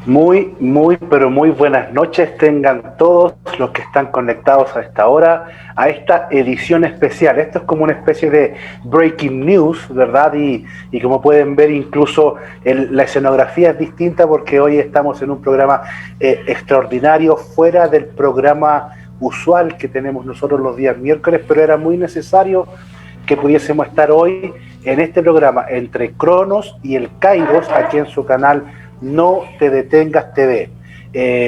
Pero muy buenas noches tengan todos los que están conectados a esta hora, a esta edición especial. Esto es como una especie de breaking news, ¿verdad? Y como pueden ver, incluso la escenografía es distinta porque hoy estamos en un programa extraordinario, fuera del programa usual que tenemos nosotros los días miércoles, pero era muy necesario que pudiésemos estar hoy en este programa entre Cronos y el Kairos, aquí en su canal No Te Detengas TV.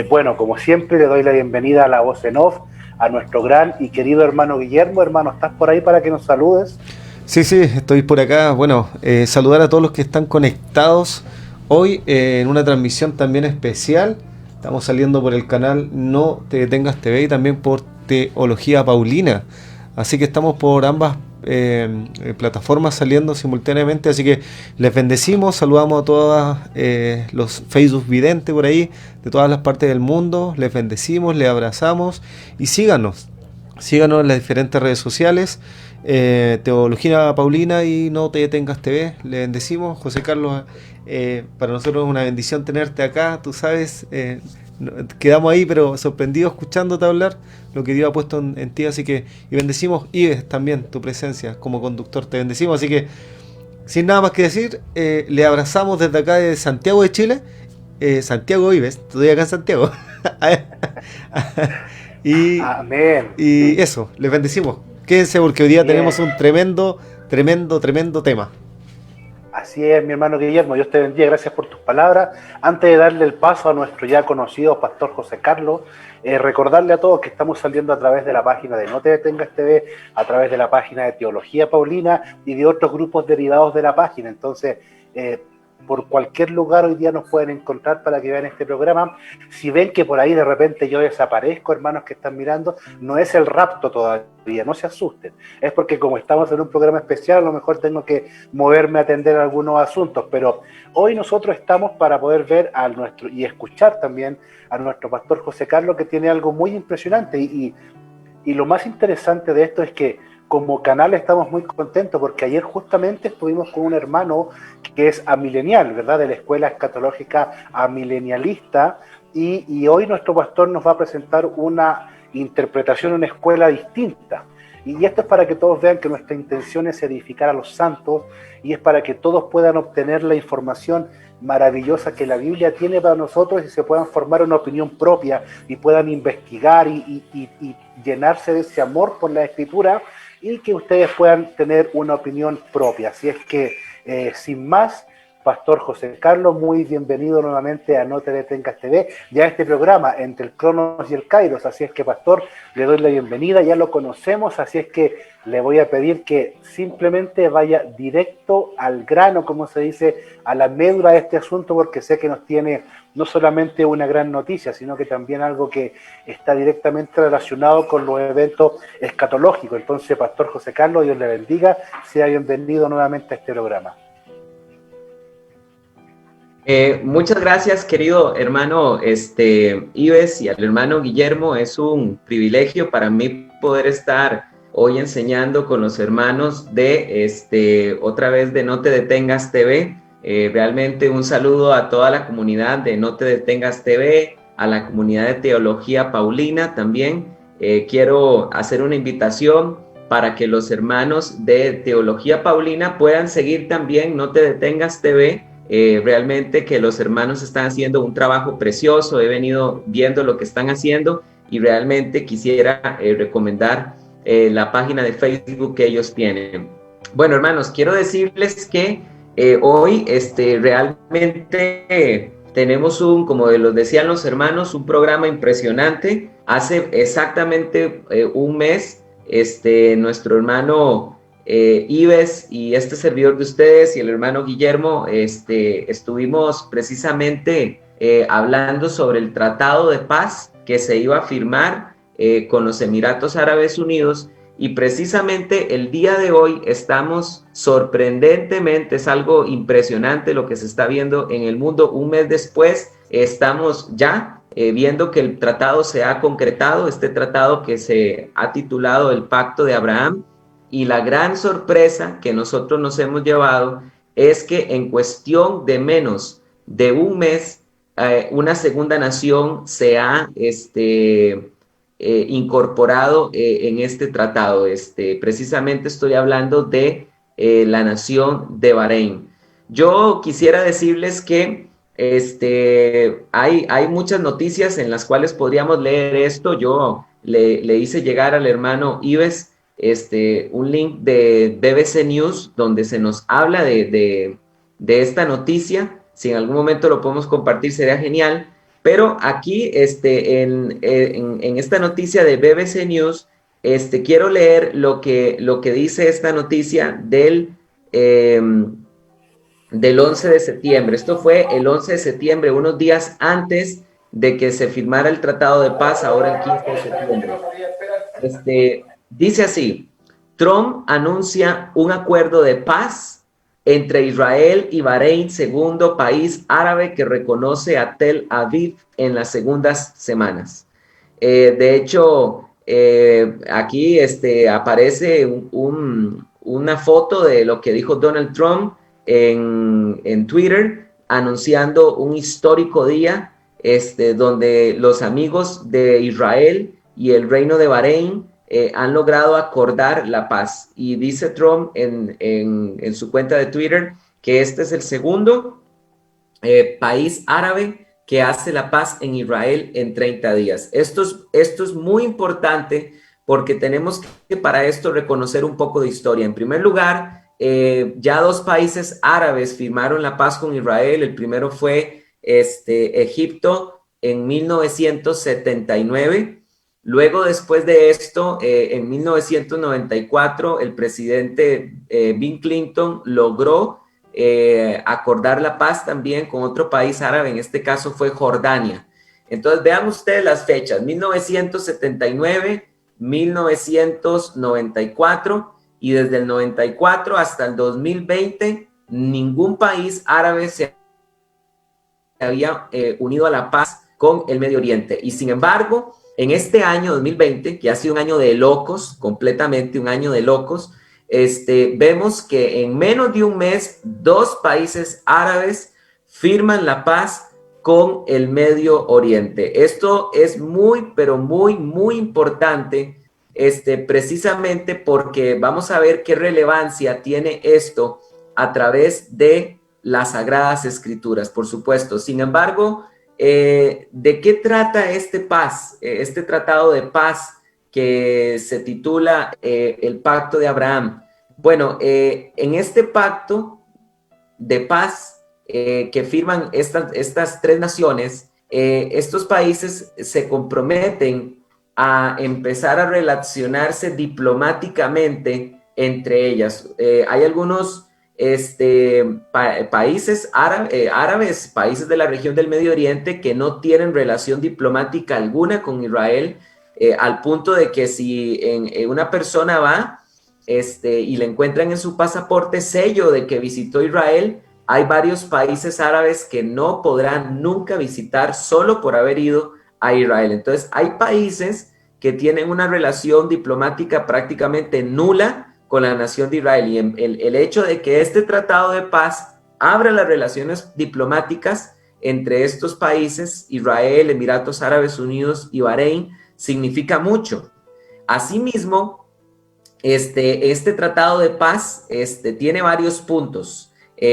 Bueno, como siempre, le doy la bienvenida a la voz en off, a nuestro gran y querido hermano Guillermo. Hermano, ¿estás por ahí para que nos saludes? Sí, sí, estoy por acá. Bueno, saludar a todos los que están conectados hoy en una transmisión también especial. Estamos saliendo por el canal No Te Detengas TV y también por Teología Paulina. Así que estamos por ambas plataformas saliendo simultáneamente. Así que les bendecimos, saludamos a todos los Facebook videntes por ahí, de todas las partes del mundo. Les bendecimos, les abrazamos y síganos. Síganos en las diferentes redes sociales. Teología Paulina y No Te Detengas TV. Le bendecimos, José Carlos. Para nosotros es una bendición tenerte acá. Tú sabes, quedamos ahí, pero sorprendidos escuchándote hablar lo que Dios ha puesto en ti. Así que, y bendecimos, Ives, también tu presencia como conductor. Te bendecimos. Así que, sin nada más que decir, le abrazamos desde acá de Santiago de Chile. Santiago Ives, estoy acá en Santiago. y, Amén. y Sí. eso, les bendecimos. Quédense porque hoy día Bien. tenemos un tremendo tema. Así es, mi hermano Guillermo, Dios te bendiga, gracias por tus palabras. Antes de darle el paso a nuestro ya conocido pastor José Carlos, recordarle a todos que estamos saliendo a través de la página de No Te Detengas TV, a través de la página de Teología Paulina y de otros grupos derivados de la página. Entonces, por cualquier lugar hoy día nos pueden encontrar para que vean este programa. Si ven que por ahí de repente yo desaparezco, hermanos que están mirando, no es el rapto todavía, no se asusten. Es porque como estamos en un programa especial, a lo mejor tengo que moverme a atender algunos asuntos, pero hoy nosotros estamos para poder ver a nuestro y escuchar también a nuestro pastor José Carlos, que tiene algo muy impresionante y lo más interesante de esto es que como canal estamos muy contentos porque ayer justamente estuvimos con un hermano que es amilenial, ¿verdad? De la escuela escatológica amilenialista y hoy nuestro pastor nos va a presentar una interpretación de una escuela distinta. Y esto es para que todos vean que nuestra intención es edificar a los santos y es para que todos puedan obtener la información maravillosa que la Biblia tiene para nosotros y se puedan formar una opinión propia y puedan investigar y llenarse de ese amor por la Escritura y que ustedes puedan tener una opinión propia. Así es que, sin más, Pastor José Carlos, muy bienvenido nuevamente a No Te Detengas TV, ya este programa entre el Cronos y el Kairos. Así es que, Pastor, le doy la bienvenida, ya lo conocemos, así es que le voy a pedir que simplemente vaya directo al grano, como se dice, a la médula de este asunto, porque sé que nos tiene no solamente una gran noticia, sino que también algo que está directamente relacionado con los eventos escatológicos. Entonces, Pastor José Carlos, Dios le bendiga, sea bienvenido nuevamente a este programa. Muchas gracias, querido hermano Ives y al hermano Guillermo. Es un privilegio para mí poder estar hoy enseñando con los hermanos de otra vez de No Te Detengas TV. Realmente un saludo a toda la comunidad de No Te Detengas TV, a la comunidad de Teología Paulina también. Quiero hacer una invitación para que los hermanos de Teología Paulina puedan seguir también No Te Detengas TV. Realmente que los hermanos están haciendo un trabajo precioso, he venido viendo lo que están haciendo y realmente quisiera recomendar la página de Facebook que ellos tienen. Bueno, hermanos, quiero decirles que hoy realmente tenemos como los decían los hermanos, un programa impresionante. Hace exactamente un mes, nuestro hermano Ives y este servidor de ustedes y el hermano Guillermo estuvimos precisamente hablando sobre el tratado de paz que se iba a firmar con los Emiratos Árabes Unidos y precisamente el día de hoy estamos sorprendentemente, es algo impresionante lo que se está viendo en el mundo. Un mes después estamos ya viendo que el tratado se ha concretado, este tratado que se ha titulado el Pacto de Abraham. Y la gran sorpresa que nosotros nos hemos llevado es que en cuestión de menos de un mes una segunda nación se ha incorporado en este tratado. Precisamente estoy hablando de la nación de Bahrein. Yo quisiera decirles que hay muchas noticias en las cuales podríamos leer esto. Yo le hice llegar al hermano Ives un link de BBC News donde se nos habla de esta noticia. Si en algún momento lo podemos compartir, sería genial. Pero aquí, en esta noticia de BBC News, quiero leer lo que dice esta noticia del 11 de septiembre. Esto fue el 11 de septiembre, unos días antes de que se firmara el Tratado de Paz, ahora el 15 de septiembre. Dice así: Trump anuncia un acuerdo de paz entre Israel y Bahrein, segundo país árabe que reconoce a Tel Aviv en las segundas semanas. De hecho, aquí aparece una foto de lo que dijo Donald Trump en Twitter, anunciando un histórico día donde los amigos de Israel y el Reino de Bahrein han logrado acordar la paz. Y dice Trump en su cuenta de Twitter que este es el segundo país árabe que hace la paz en Israel en 30 días. Esto es muy importante porque tenemos que para esto reconocer un poco de historia. En primer lugar, ya dos países árabes firmaron la paz con Israel. El primero fue Egipto en 1979. Luego, después de esto, en 1994, el presidente Bill Clinton logró acordar la paz también con otro país árabe, en este caso fue Jordania. Entonces, vean ustedes las fechas: 1979, 1994, y desde el 94 hasta el 2020, ningún país árabe se había unido a la paz con el Medio Oriente. Y sin embargo, en este año 2020, que ha sido un año de locos, completamente un año de locos, vemos que en menos de un mes, dos países árabes firman la paz con el Medio Oriente. Esto es muy, pero muy, muy importante, precisamente porque vamos a ver qué relevancia tiene esto a través de las Sagradas Escrituras, por supuesto. Sin embargo, ¿de qué trata este tratado de paz que se titula el Pacto de Abraham? Bueno, en este pacto de paz que firman estas tres naciones, estos países se comprometen a empezar a relacionarse diplomáticamente entre ellas. Hay algunos países árabes, países de la región del Medio Oriente, que no tienen relación diplomática alguna con Israel, al punto de que si una persona va y le encuentran en su pasaporte sello de que visitó Israel, hay varios países árabes que no podrán nunca visitar solo por haber ido a Israel. Entonces, hay países que tienen una relación diplomática prácticamente nula con la nación de Israel, y el hecho de que este tratado de paz abra las relaciones diplomáticas entre estos países, Israel, Emiratos Árabes Unidos y Bahrein, significa mucho. Asimismo, este tratado de paz tiene varios puntos.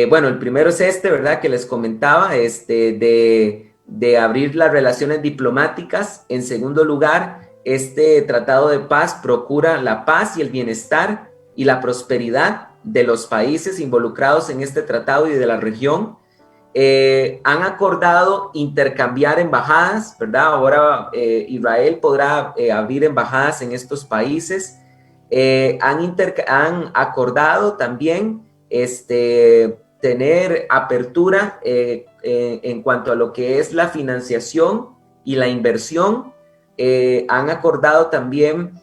Bueno, el primero es ¿verdad?, que les comentaba, de abrir las relaciones diplomáticas. En segundo lugar, este tratado de paz procura la paz y el bienestar y la prosperidad de los países involucrados en este tratado y de la región. Han acordado intercambiar embajadas, ¿verdad? Ahora Israel podrá abrir embajadas en estos países. Han acordado también tener apertura en cuanto a lo que es la financiación y la inversión. Han acordado también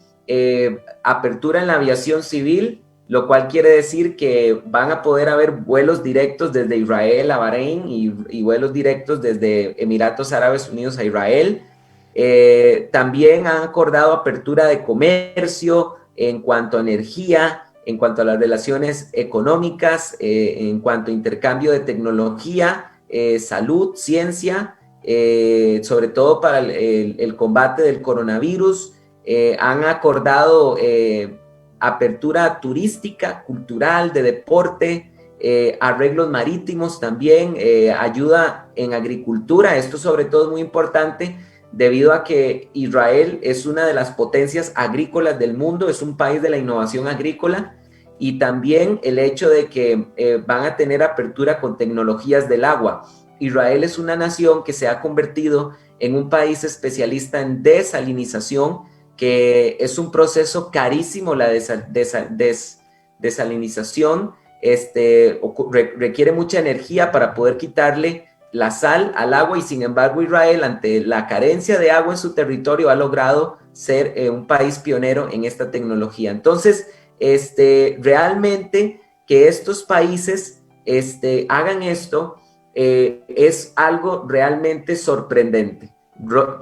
apertura en la aviación civil, lo cual quiere decir que van a poder haber vuelos directos desde Israel a Bahrein y vuelos directos desde Emiratos Árabes Unidos a Israel. También han acordado apertura de comercio en cuanto a energía, en cuanto a las relaciones económicas, en cuanto a intercambio de tecnología, salud, ciencia, sobre todo para el combate del coronavirus. Han acordado apertura turística, cultural, de deporte, arreglos marítimos también, ayuda en agricultura. Esto sobre todo es muy importante debido a que Israel es una de las potencias agrícolas del mundo, es un país de la innovación agrícola, y también el hecho de que van a tener apertura con tecnologías del agua. Israel es una nación que se ha convertido en un país especialista en desalinización, que es un proceso carísimo. La desalinización requiere mucha energía para poder quitarle la sal al agua, y sin embargo Israel, ante la carencia de agua en su territorio, ha logrado ser un país pionero en esta tecnología. Entonces, realmente que estos países hagan esto es algo realmente sorprendente,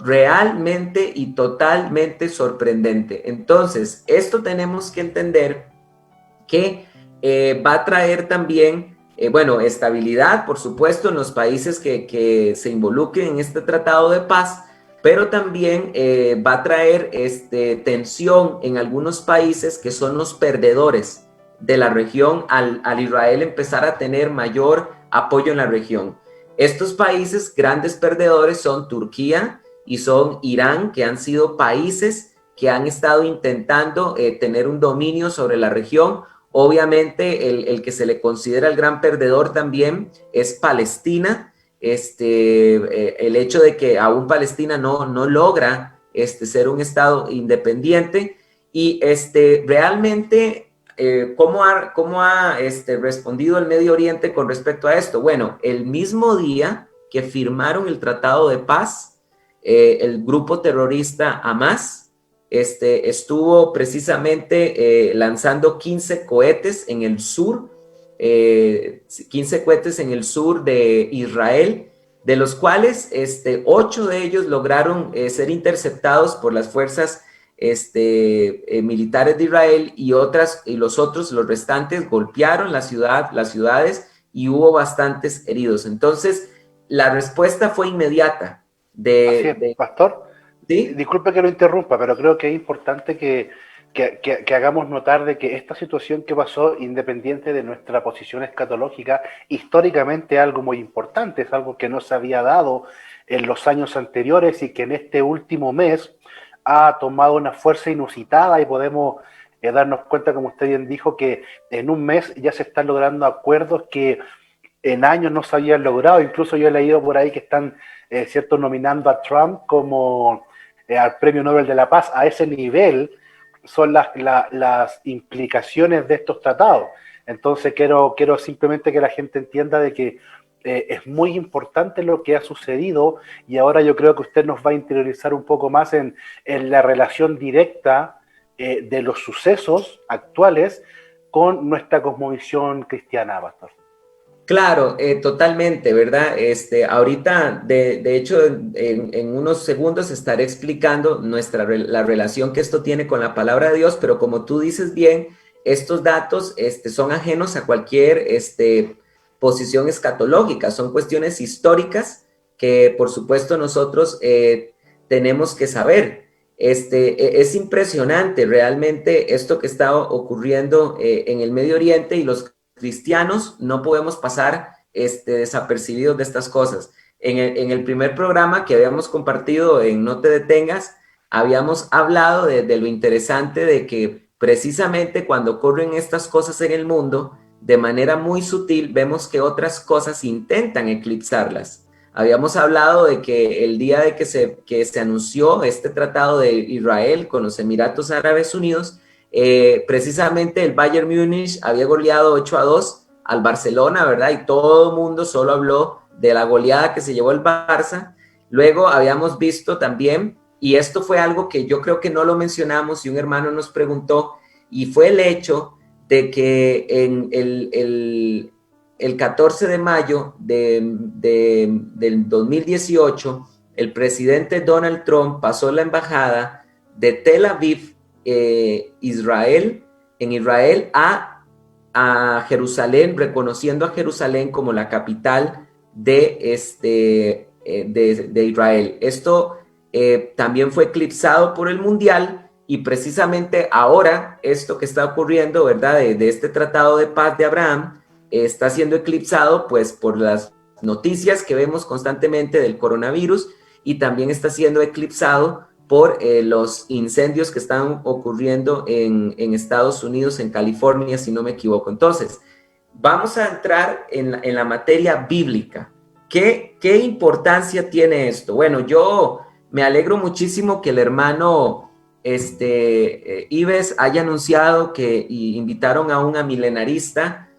realmente y totalmente sorprendente. Entonces, esto tenemos que entender que va a traer también, bueno, estabilidad, por supuesto, en los países que se involucren en este tratado de paz, pero también va a traer tensión en algunos países que son los perdedores de la región, al Israel empezar a tener mayor apoyo en la región. Estos países grandes perdedores son Turquía y son Irán, que han sido países que han estado intentando tener un dominio sobre la región. Obviamente el que se le considera el gran perdedor también es Palestina. El hecho de que aún Palestina no logra ser un estado independiente, y realmente ¿cómo ha respondido el Medio Oriente con respecto a esto? Bueno, el mismo día que firmaron el Tratado de Paz, el grupo terrorista Hamas estuvo precisamente lanzando 15 cohetes en el sur, 15 cohetes en el sur de Israel, de los cuales 8 de ellos lograron ser interceptados por las fuerzas militares de Israel, y los restantes golpearon las ciudades, y hubo bastantes heridos. Entonces, la respuesta fue inmediata. Así es, Pastor. ¿Sí? Disculpe que lo interrumpa, pero creo que es importante que hagamos notar de que esta situación que pasó, independiente de nuestra posición escatológica, históricamente es algo muy importante, es algo que no se había dado en los años anteriores y que en este último mes ha tomado una fuerza inusitada, y podemos darnos cuenta, como usted bien dijo, que en un mes ya se están logrando acuerdos que en años no se habían logrado. Incluso yo he leído por ahí que están cierto, nominando a Trump como al Premio Nobel de la Paz. A ese nivel son las implicaciones de estos tratados. Entonces quiero simplemente que la gente entienda de que es muy importante lo que ha sucedido, y ahora yo creo que usted nos va a interiorizar un poco más en la relación directa de los sucesos actuales con nuestra cosmovisión cristiana, Pastor. Claro, totalmente, ¿verdad? Ahorita, de hecho, en unos segundos estaré explicando la relación que esto tiene con la palabra de Dios, pero como tú dices bien, estos datos son ajenos a cualquier posición escatológica, son cuestiones históricas que, por supuesto, nosotros tenemos que saber. Es impresionante realmente esto que está ocurriendo en el Medio Oriente, y los cristianos no podemos pasar desapercibidos de estas cosas. En el primer programa que habíamos compartido en No Te Detengas, habíamos hablado de lo interesante de que precisamente cuando ocurren estas cosas en el mundo, de manera muy sutil, vemos que otras cosas intentan eclipsarlas. Habíamos hablado de que el día de que se anunció este tratado de Israel con los Emiratos Árabes Unidos, precisamente el Bayern Múnich había goleado 8-2 al Barcelona, ¿verdad? Y todo el mundo solo habló de la goleada que se llevó el Barça. Luego habíamos visto también, y esto fue algo que yo creo que no lo mencionamos, y un hermano nos preguntó, y fue el hecho de que en el 14 de mayo del 2018, el presidente Donald Trump pasó la embajada de Tel Aviv, Israel a Jerusalén, reconociendo a Jerusalén como la capital de de Israel. Esto también fue eclipsado por el Mundial, y precisamente ahora esto que está ocurriendo, ¿verdad? De este tratado de paz de Abraham, está siendo eclipsado pues por las noticias que vemos constantemente del coronavirus, y también está siendo eclipsado por los incendios que están ocurriendo en Estados Unidos, en California, si no me equivoco. Entonces, vamos a entrar en la materia bíblica. ¿Qué importancia tiene esto? Bueno, yo me alegro muchísimo que el hermano Ives haya anunciado que invitaron a un amilenarista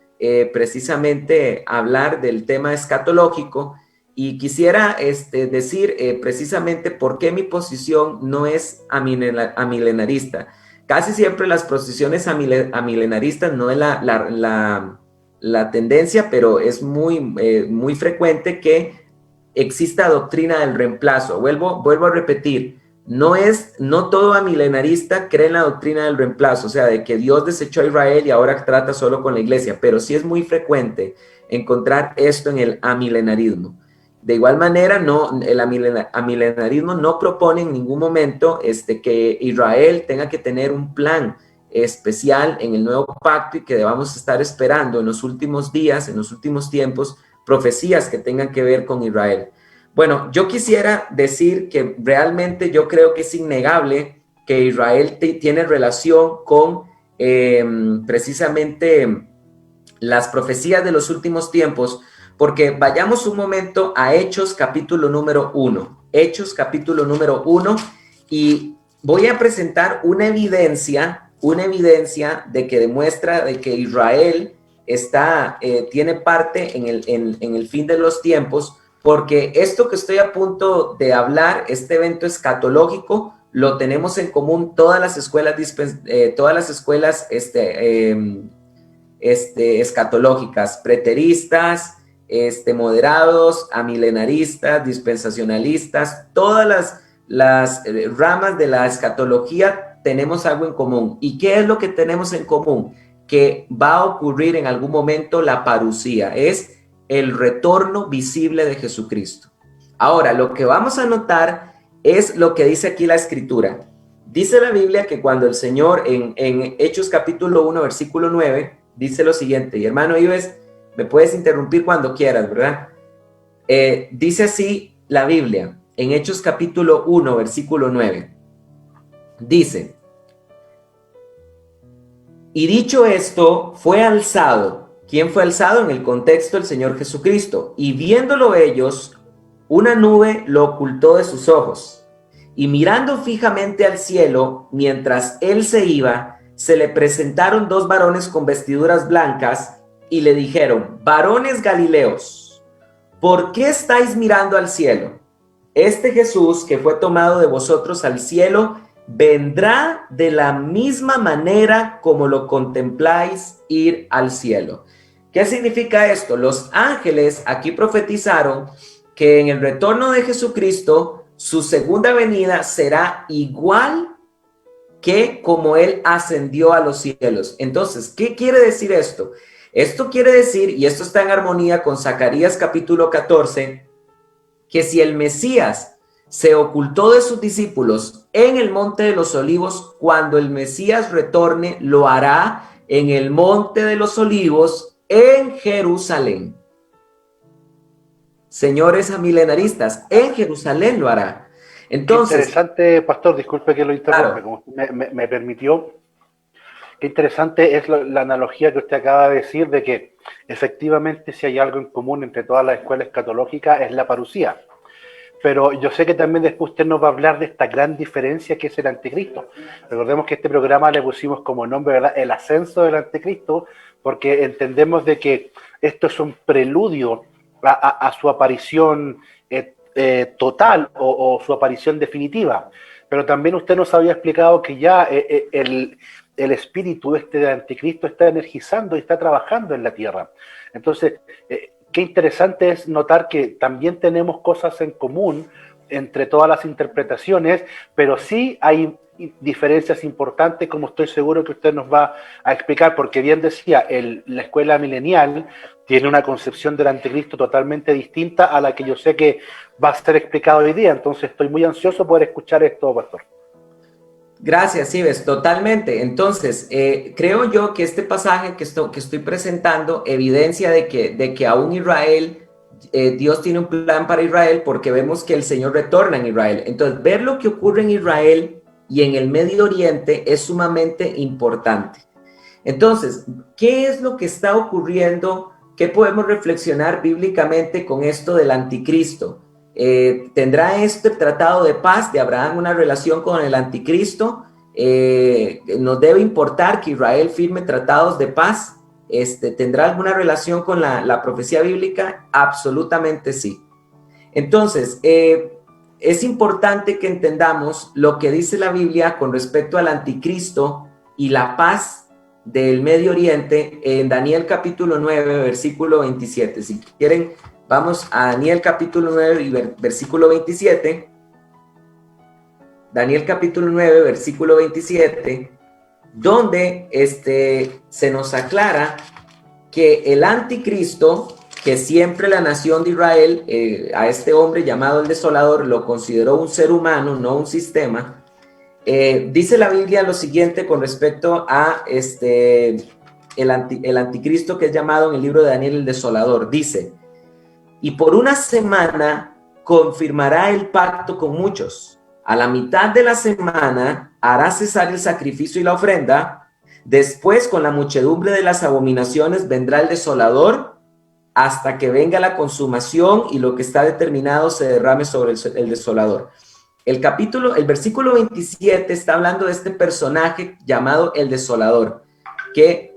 precisamente a hablar del tema escatológico, y quisiera decir precisamente por qué mi posición no es amilenarista. Casi siempre las posiciones amilenaristas no es la tendencia, pero es muy frecuente que exista doctrina del reemplazo. Vuelvo a repetir, no todo amilenarista cree en la doctrina del reemplazo, o sea, de que Dios desechó a Israel y ahora trata solo con la iglesia, pero sí es muy frecuente encontrar esto en el amilenarismo. De igual manera, el amilenarismo no propone en ningún momento que Israel tenga que tener un plan especial en el nuevo pacto, y que debamos estar esperando en los últimos días, en los últimos tiempos, profecías que tengan que ver con Israel. Bueno, yo quisiera decir que realmente yo creo que es innegable que Israel tiene relación con precisamente las profecías de los últimos tiempos, porque vayamos un momento a Hechos capítulo número 1. Hechos capítulo número 1, y voy a presentar una evidencia de que demuestra de que Israel tiene parte en el fin de los tiempos, porque esto que estoy a punto de hablar, este evento escatológico, lo tenemos en común todas las escuelas escatológicas, preteristas, moderados, amilenaristas, dispensacionalistas, todas las ramas de la escatología tenemos algo en común. ¿Y qué es lo que tenemos en común? Que va a ocurrir en algún momento la parusía, es el retorno visible de Jesucristo. Ahora, lo que vamos a notar es lo que dice aquí la Escritura. Dice la Biblia que cuando el Señor, en Hechos capítulo 1, versículo 9, dice lo siguiente, y hermano Ives, me puedes interrumpir cuando quieras, ¿verdad? Dice así la Biblia, en Hechos capítulo 1, versículo 9, dice, y dicho esto, fue alzado. ¿Quién fue alzado? En el contexto, el Señor Jesucristo. Y viéndolo ellos, una nube lo ocultó de sus ojos. Y mirando fijamente al cielo, mientras él se iba, se le presentaron dos varones con vestiduras blancas y le dijeron, varones galileos, ¿por qué estáis mirando al cielo? Este Jesús que fue tomado de vosotros al cielo, vendrá de la misma manera como lo contempláis ir al cielo. ¿Qué significa esto? Los ángeles aquí profetizaron que en el retorno de Jesucristo, su segunda venida será igual que como él ascendió a los cielos. Entonces, ¿qué quiere decir esto? Esto quiere decir, y esto está en armonía con Zacarías capítulo 14, que si el Mesías se ocultó de sus discípulos en el monte de los olivos, cuando el Mesías retorne, lo hará en el monte de los olivos en Jerusalén. Señores amilenaristas, en Jerusalén lo hará. Entonces, qué interesante, pastor, disculpe que lo interrumpa, claro, como me permitió. Qué interesante es la analogía que usted acaba de decir de que efectivamente si hay algo en común entre todas las escuelas escatológicas es la parusía. Pero yo sé que también después usted nos va a hablar de esta gran diferencia que es el anticristo. Recordemos que este programa le pusimos como nombre, ¿verdad?, el ascenso del anticristo, porque entendemos de que esto es un preludio a su aparición total o su aparición definitiva. Pero también usted nos había explicado que ya el espíritu de anticristo está energizando y está trabajando en la tierra. Entonces, qué interesante es notar que también tenemos cosas en común entre todas las interpretaciones, pero sí hay diferencias importantes, como estoy seguro que usted nos va a explicar, porque bien decía, la escuela milenial tiene una concepción del anticristo totalmente distinta a la que yo sé que va a ser explicado hoy día, entonces estoy muy ansioso por escuchar esto, pastor. Gracias, Ives, totalmente. Entonces, creo yo que este pasaje que estoy presentando evidencia de que aún Israel, Dios tiene un plan para Israel, porque vemos que el Señor retorna en Israel. Entonces, ver lo que ocurre en Israel y en el Medio Oriente es sumamente importante. Entonces, ¿qué es lo que está ocurriendo? ¿Qué podemos reflexionar bíblicamente con esto del anticristo? ¿Tendrá este tratado de paz de Abraham una relación con el anticristo? ¿Nos debe importar que Israel firme tratados de paz? ¿Tendrá alguna relación con la profecía bíblica? Absolutamente sí. Entonces, es importante que entendamos lo que dice la Biblia con respecto al anticristo y la paz del Medio Oriente en Daniel capítulo 9, versículo 27. Si quieren, vamos a Daniel capítulo 9 y versículo 27. Daniel capítulo 9, versículo 27, donde se nos aclara que el anticristo, que siempre la nación de Israel, a este hombre llamado el Desolador, lo consideró un ser humano, no un sistema. Dice la Biblia lo siguiente con respecto a el anticristo, que es llamado en el libro de Daniel el Desolador. Dice: y por una semana confirmará el pacto con muchos. A la mitad de la semana hará cesar el sacrificio y la ofrenda. Después, con la muchedumbre de las abominaciones, vendrá el Desolador, hasta que venga la consumación y lo que está determinado se derrame sobre el Desolador. El versículo 27 está hablando de este personaje llamado el Desolador, que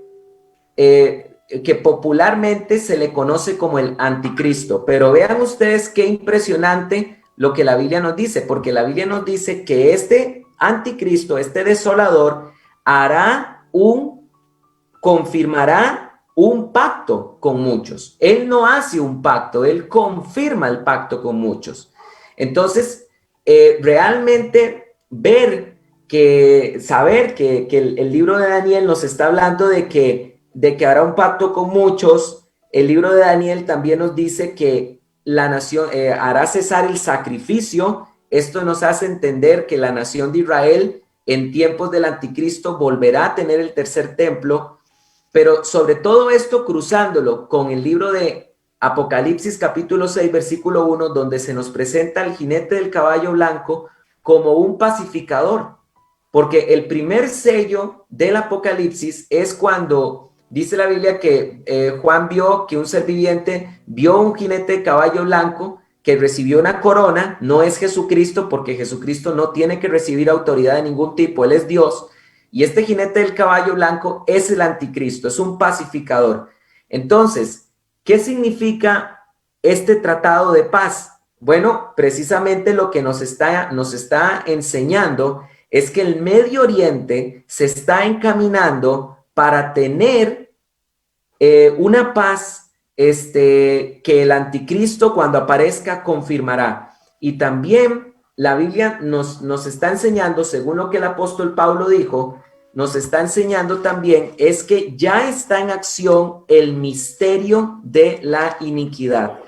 popularmente se le conoce como el anticristo. Pero vean ustedes qué impresionante lo que la Biblia nos dice, porque la Biblia nos dice que este anticristo, este Desolador, confirmará un pacto con muchos. Él no hace un pacto, él confirma el pacto con muchos. Entonces, realmente saber que el libro de Daniel nos está hablando de que hará un pacto con muchos. El libro de Daniel también nos dice que la nación hará cesar el sacrificio. Esto nos hace entender que la nación de Israel en tiempos del anticristo volverá a tener el tercer templo. Pero sobre todo esto, cruzándolo con el libro de Apocalipsis capítulo 6 versículo 1, donde se nos presenta al jinete del caballo blanco como un pacificador, porque el primer sello del Apocalipsis es cuando dice la Biblia que Juan vio que un ser viviente vio un jinete de caballo blanco que recibió una corona. No es Jesucristo, porque Jesucristo no tiene que recibir autoridad de ningún tipo, él es Dios. Y este jinete del caballo blanco es el anticristo, es un pacificador. Entonces, ¿qué significa este tratado de paz? Bueno, precisamente lo que nos está enseñando es que el Medio Oriente se está encaminando para tener una paz que el anticristo, cuando aparezca, confirmará. Y también la Biblia nos está enseñando, según lo que el apóstol Pablo dijo, nos está enseñando también es que ya está en acción el misterio de la iniquidad.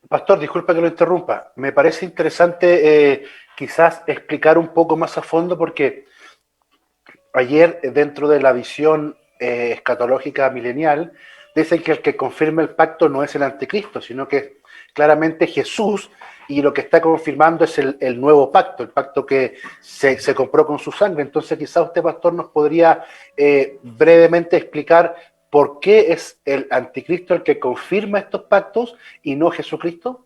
Pastor, disculpa que lo interrumpa. Me parece interesante quizás explicar un poco más a fondo, porque ayer, dentro de la visión escatológica milenial, dicen que el que confirma el pacto no es el anticristo, sino que claramente Jesús, y lo que está confirmando es el nuevo pacto, el pacto que se compró con su sangre. Entonces quizás usted, pastor, nos podría brevemente explicar por qué es el anticristo el que confirma estos pactos y no Jesucristo.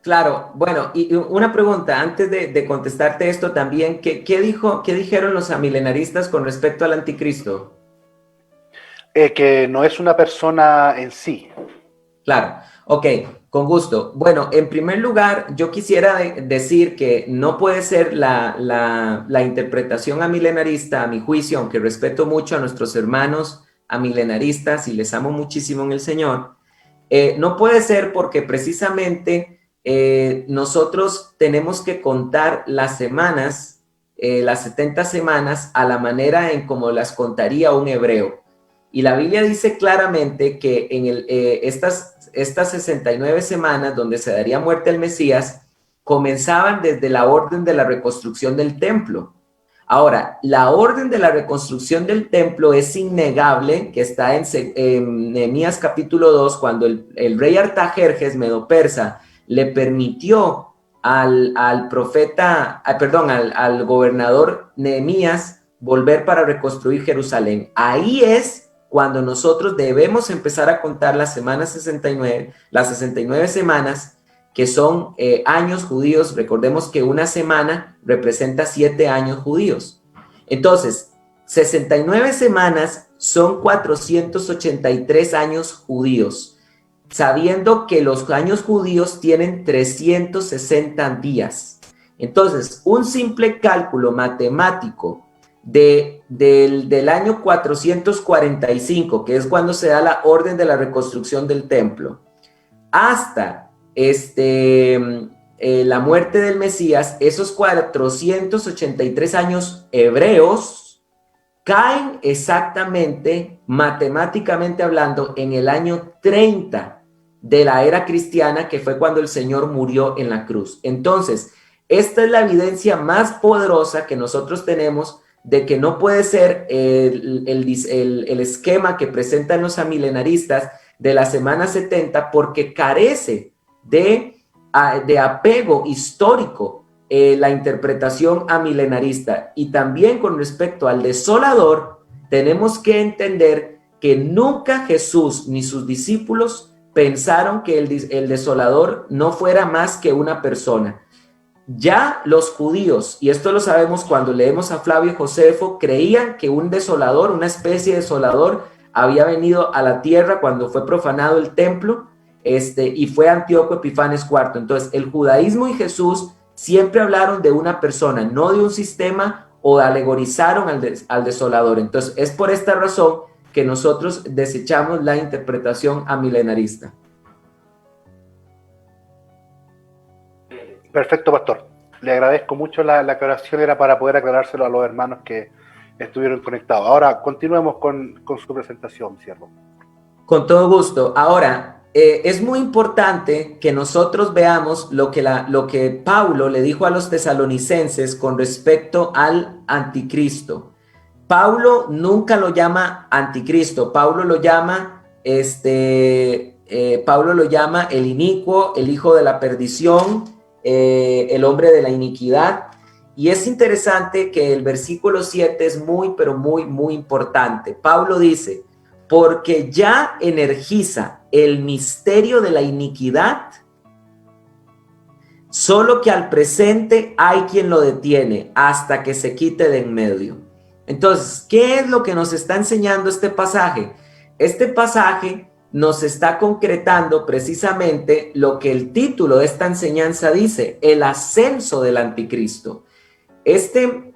Claro, bueno, y una pregunta antes de contestarte esto también, ¿qué dijeron los amilenaristas con respecto al anticristo? Que no es una persona en sí. Claro, ok, con gusto. Bueno, en primer lugar, yo quisiera decir que no puede ser la interpretación amilenarista, a mi juicio, aunque respeto mucho a nuestros hermanos amilenaristas y les amo muchísimo en el Señor, no puede ser porque precisamente nosotros tenemos que contar las semanas las 70 semanas a la manera en como las contaría un hebreo. Y la Biblia dice claramente que en estas 69 semanas donde se daría muerte al Mesías, comenzaban desde la orden de la reconstrucción del templo. Ahora, la orden de la reconstrucción del templo es innegable, que está en Nehemías capítulo 2, cuando el rey Artajerjes Medo-Persa le permitió al gobernador Nehemías volver para reconstruir Jerusalén. Ahí es cuando nosotros debemos empezar a contar las 69 semanas, que son años judíos. Recordemos que una semana representa 7 años judíos. Entonces, 69 semanas son 483 años judíos, sabiendo que los años judíos tienen 360 días. Entonces, un simple cálculo matemático del año 445, que es cuando se da la orden de la reconstrucción del templo, hasta la muerte del Mesías, esos 483 años hebreos caen exactamente, matemáticamente hablando, en el año 30 de la era cristiana, que fue cuando el Señor murió en la cruz. Entonces, esta es la evidencia más poderosa que nosotros tenemos de que no puede ser el esquema que presentan los amilenaristas de la semana 70, porque carece de apego histórico la interpretación amilenarista. Y también con respecto al desolador, tenemos que entender que nunca Jesús ni sus discípulos pensaron que el desolador no fuera más que una persona. Ya los judíos, y esto lo sabemos cuando leemos a Flavio Josefo, creían que un desolador, una especie de desolador, había venido a la tierra cuando fue profanado el templo, y fue Antíoco Epifanes IV. Entonces, el judaísmo y Jesús siempre hablaron de una persona, no de un sistema, o alegorizaron al desolador. Entonces, es por esta razón que nosotros desechamos la interpretación amilenarista. Perfecto, pastor. Le agradezco mucho la aclaración, era para poder aclarárselo a los hermanos que estuvieron conectados. Ahora, continuemos con su presentación, siervo. Con todo gusto. Ahora, es muy importante que nosotros veamos lo que Pablo le dijo a los tesalonicenses con respecto al anticristo. Pablo nunca lo llama anticristo, Pablo lo llama el inicuo, el hijo de la perdición, el hombre de la iniquidad. Y es interesante que el versículo 7 es muy, pero muy, muy importante. Pablo dice: porque ya energiza el misterio de la iniquidad, solo que al presente hay quien lo detiene hasta que se quite de en medio. Entonces, ¿qué es lo que nos está enseñando este pasaje? Este pasaje nos está concretando precisamente lo que el título de esta enseñanza dice: el ascenso del anticristo. Este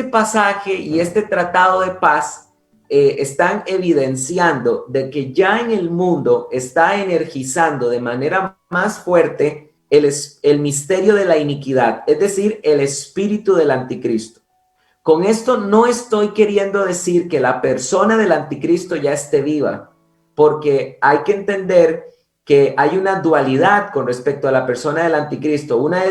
pasaje y este tratado de paz están evidenciando de que ya en el mundo está energizando de manera más fuerte el misterio de la iniquidad, es decir, el espíritu del anticristo. Con esto no estoy queriendo decir que la persona del anticristo ya esté viva, porque hay que entender que hay una dualidad con respecto a la persona del anticristo. Una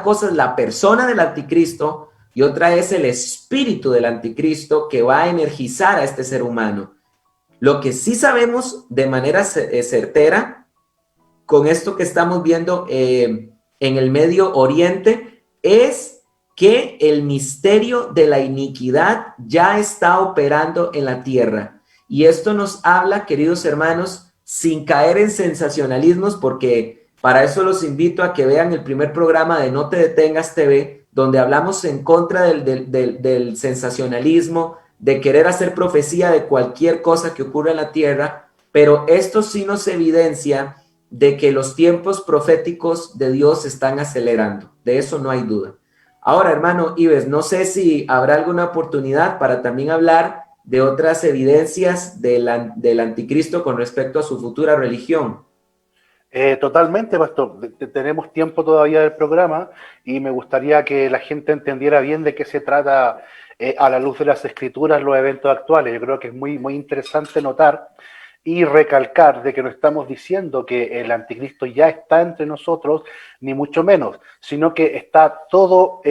cosa es la persona del anticristo y otra es el espíritu del anticristo que va a energizar a este ser humano. Lo que sí sabemos de manera certera con esto que estamos viendo en el Medio Oriente es que el misterio de la iniquidad ya está operando en la tierra. Y esto nos habla, queridos hermanos, sin caer en sensacionalismos, porque para eso los invito a que vean el primer programa de No Te Detengas TV, donde hablamos en contra del sensacionalismo, de querer hacer profecía de cualquier cosa que ocurra en la tierra, pero esto sí nos evidencia de que los tiempos proféticos de Dios se están acelerando. De eso no hay duda. Ahora, hermano Ives, no sé si habrá alguna oportunidad para también hablar de otras evidencias del anticristo con respecto a su futura religión. Totalmente, Pastor. Tenemos tiempo todavía del programa y me gustaría que la gente entendiera bien de qué se trata a la luz de las escrituras los eventos actuales. Yo creo que es muy interesante notar y recalcar de que no estamos diciendo que el anticristo ya está entre nosotros, ni mucho menos, sino que está todo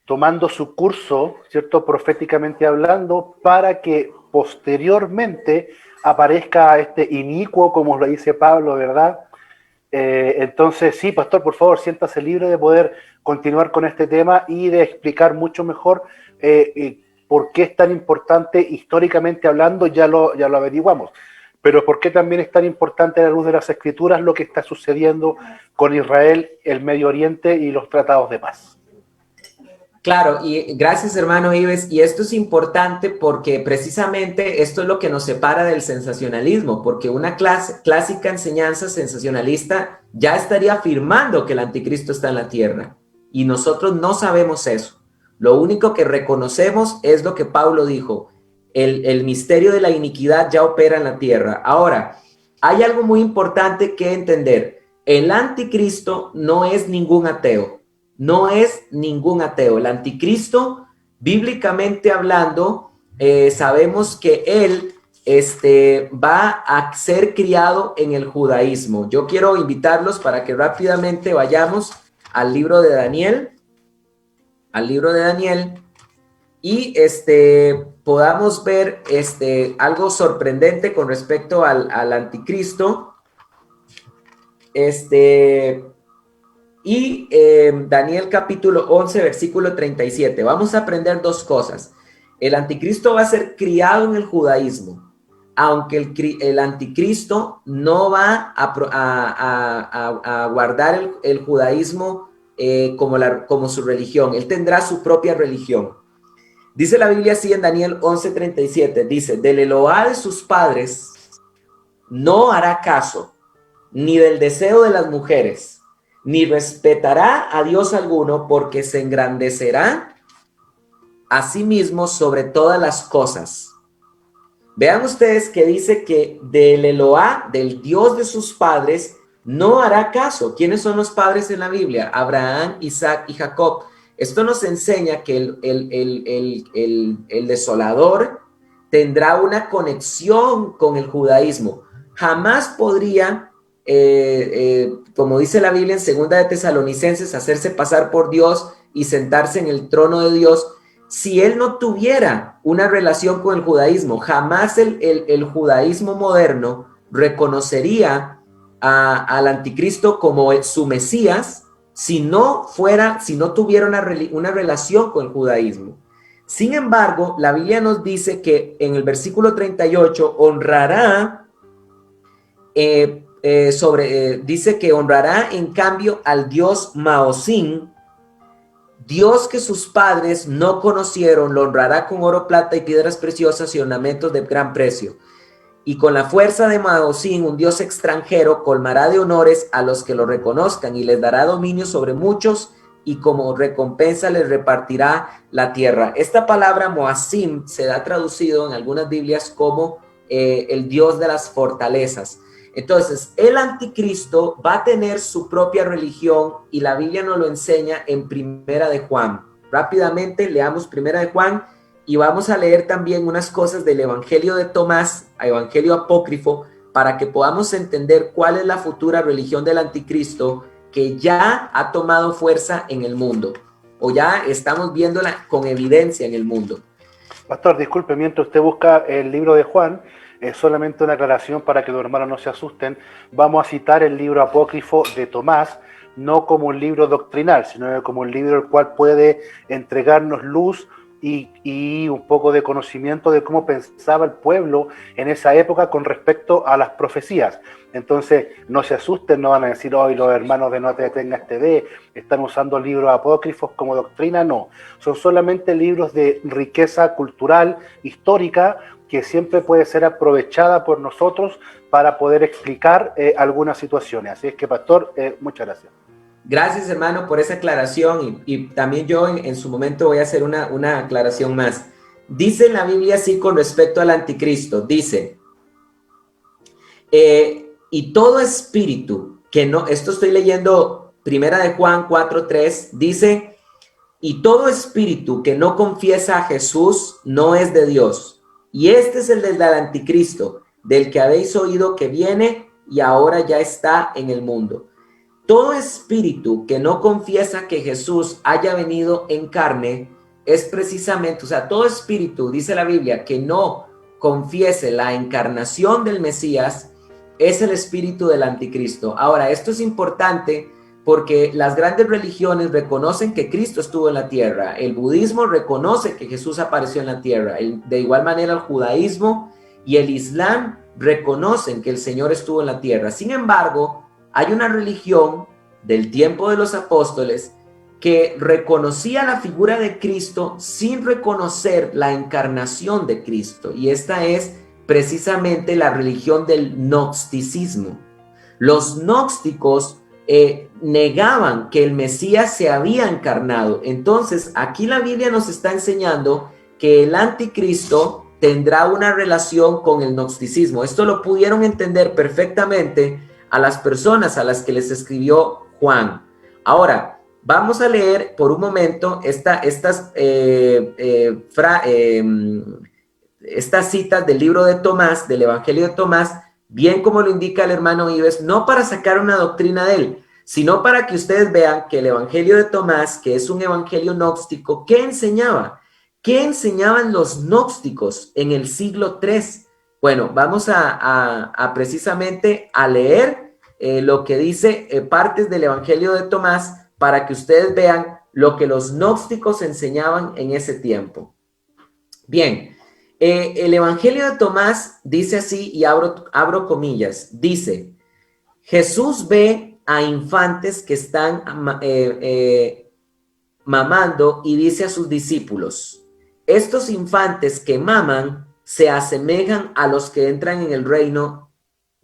tomando su curso, ¿cierto? Proféticamente hablando, para que posteriormente aparezca este inicuo, como lo dice Pablo, ¿verdad? Entonces, sí, pastor, por favor, siéntase libre de poder continuar con este tema y de explicar mucho mejor por qué es tan importante históricamente hablando, ya lo averiguamos, pero por qué también es tan importante a la luz de las escrituras lo que está sucediendo con Israel, el Medio Oriente y los tratados de paz. Claro, y gracias hermano Ives, y esto es importante porque precisamente esto es lo que nos separa del sensacionalismo, porque una clásica enseñanza sensacionalista ya estaría afirmando que el anticristo está en la tierra, y nosotros no sabemos eso. Lo único que reconocemos es lo que Pablo dijo, el misterio de la iniquidad ya opera en la tierra. Ahora, hay algo muy importante que entender, el anticristo no es ningún ateo. No es ningún ateo. El anticristo, bíblicamente hablando, sabemos que él va a ser criado en el judaísmo. Yo quiero invitarlos para que rápidamente vayamos al libro de Daniel, y podamos ver algo sorprendente con respecto al anticristo. Y Daniel capítulo 11, versículo 37. Vamos a aprender dos cosas. El anticristo va a ser criado en el judaísmo, aunque el anticristo no va a guardar el judaísmo como su religión. Él tendrá su propia religión. Dice la Biblia así en Daniel 11, 37. Dice, del Elohá de sus padres no hará caso, ni del deseo de las mujeres, ni respetará a Dios alguno, porque se engrandecerá a sí mismo sobre todas las cosas. Vean ustedes que dice que del Elohá, del Dios de sus padres, no hará caso. ¿Quiénes son los padres en la Biblia? Abraham, Isaac y Jacob. Esto nos enseña que el desolador tendrá una conexión con el judaísmo. Jamás podría como dice la Biblia en 2 de Tesalonicenses, hacerse pasar por Dios y sentarse en el trono de Dios, si él no tuviera una relación con el judaísmo. Jamás el judaísmo moderno reconocería al anticristo como su Mesías si no tuviera una relación con el judaísmo. Sin embargo, la Biblia nos dice que en el versículo 38 honrará dice que honrará en cambio al dios Maosín, Dios que sus padres no conocieron, lo honrará con oro, plata y piedras preciosas y ornamentos de gran precio. Y con la fuerza de Maosín, un dios extranjero, colmará de honores a los que lo reconozcan y les dará dominio sobre muchos, y como recompensa les repartirá la tierra. Esta palabra Moasim se da traducido en algunas Biblias como el dios de las fortalezas. Entonces, el anticristo va a tener su propia religión y la Biblia nos lo enseña en Primera de Juan. Rápidamente leamos Primera de Juan y vamos a leer también unas cosas del Evangelio de Tomás, Evangelio apócrifo, para que podamos entender cuál es la futura religión del anticristo que ya ha tomado fuerza en el mundo, o ya estamos viéndola con evidencia en el mundo. Pastor, disculpe, mientras usted busca el libro de Juan, solamente una aclaración para que los hermanos no se asusten. Vamos a citar el libro apócrifo de Tomás, no como un libro doctrinal, sino como un libro el cual puede entregarnos luz y un poco de conocimiento de cómo pensaba el pueblo en esa época con respecto a las profecías. Entonces, no se asusten, no van a decir, hoy los hermanos de No Te Detengas TV están usando libros apócrifos como doctrina. No, son solamente libros de riqueza cultural, histórica, que siempre puede ser aprovechada por nosotros para poder explicar algunas situaciones. Así es que, pastor, muchas gracias. Gracias, hermano, por esa aclaración, y también yo en su momento voy a hacer una aclaración más. Dice en la Biblia así con respecto al anticristo, dice, y todo espíritu que no, esto estoy leyendo Primera de Juan 4:3, dice, y todo espíritu que no confiesa a Jesús no es de Dios. Y este es el del anticristo, del que habéis oído que viene y ahora ya está en el mundo. Todo espíritu que no confiesa que Jesús haya venido en carne es precisamente, o sea, todo espíritu, dice la Biblia, que no confiese la encarnación del Mesías es el espíritu del anticristo. Ahora, esto es importante porque las grandes religiones reconocen que Cristo estuvo en la tierra. El budismo reconoce que Jesús apareció en la tierra. De igual manera, el judaísmo y el islam reconocen que el Señor estuvo en la tierra. Sin embargo, hay una religión del tiempo de los apóstoles que reconocía la figura de Cristo sin reconocer la encarnación de Cristo. Y esta es precisamente la religión del gnosticismo. Los gnósticos negaban que el Mesías se había encarnado. Entonces, aquí la Biblia nos está enseñando que el anticristo tendrá una relación con el gnosticismo. Esto lo pudieron entender perfectamente a las personas a las que les escribió Juan. Ahora, vamos a leer por un momento estas citas del libro de Tomás, del Evangelio de Tomás, bien como lo indica el hermano Ives, no para sacar una doctrina de él, sino para que ustedes vean que el Evangelio de Tomás, que es un evangelio gnóstico, ¿qué enseñaba? ¿Qué enseñaban los gnósticos en el siglo III? Bueno, vamos a precisamente a leer lo que dice partes del Evangelio de Tomás para que ustedes vean lo que los gnósticos enseñaban en ese tiempo. Bien, el Evangelio de Tomás dice así, y abro comillas, dice, Jesús ve a infantes que están mamando y dice a sus discípulos, estos infantes que maman se asemejan a los que entran en el reino.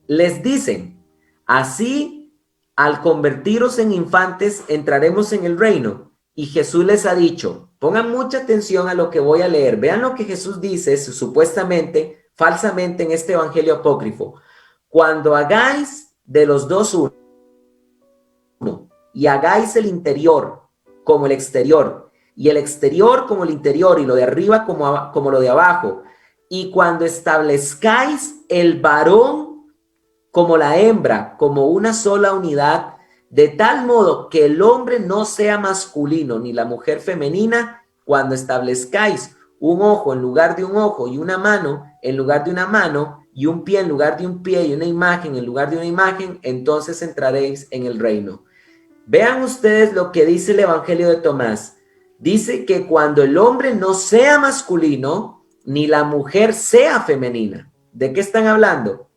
Les dicen, así al convertiros en infantes entraremos en el reino. Y Jesús les ha dicho, pongan mucha atención a lo que voy a leer. Vean lo que Jesús dice, supuestamente, falsamente en este evangelio apócrifo. Cuando hagáis de los dos uno, y hagáis el interior como el exterior, y el exterior como el interior, y lo de arriba como lo de abajo, y cuando establezcáis el varón como la hembra, como una sola unidad, de tal modo que el hombre no sea masculino ni la mujer femenina, cuando establezcáis un ojo en lugar de un ojo y una mano en lugar de una mano y un pie en lugar de un pie y una imagen en lugar de una imagen, entonces entraréis en el reino. Vean ustedes lo que dice el Evangelio de Tomás. Dice que cuando el hombre no sea masculino ni la mujer sea femenina. ¿De qué están hablando?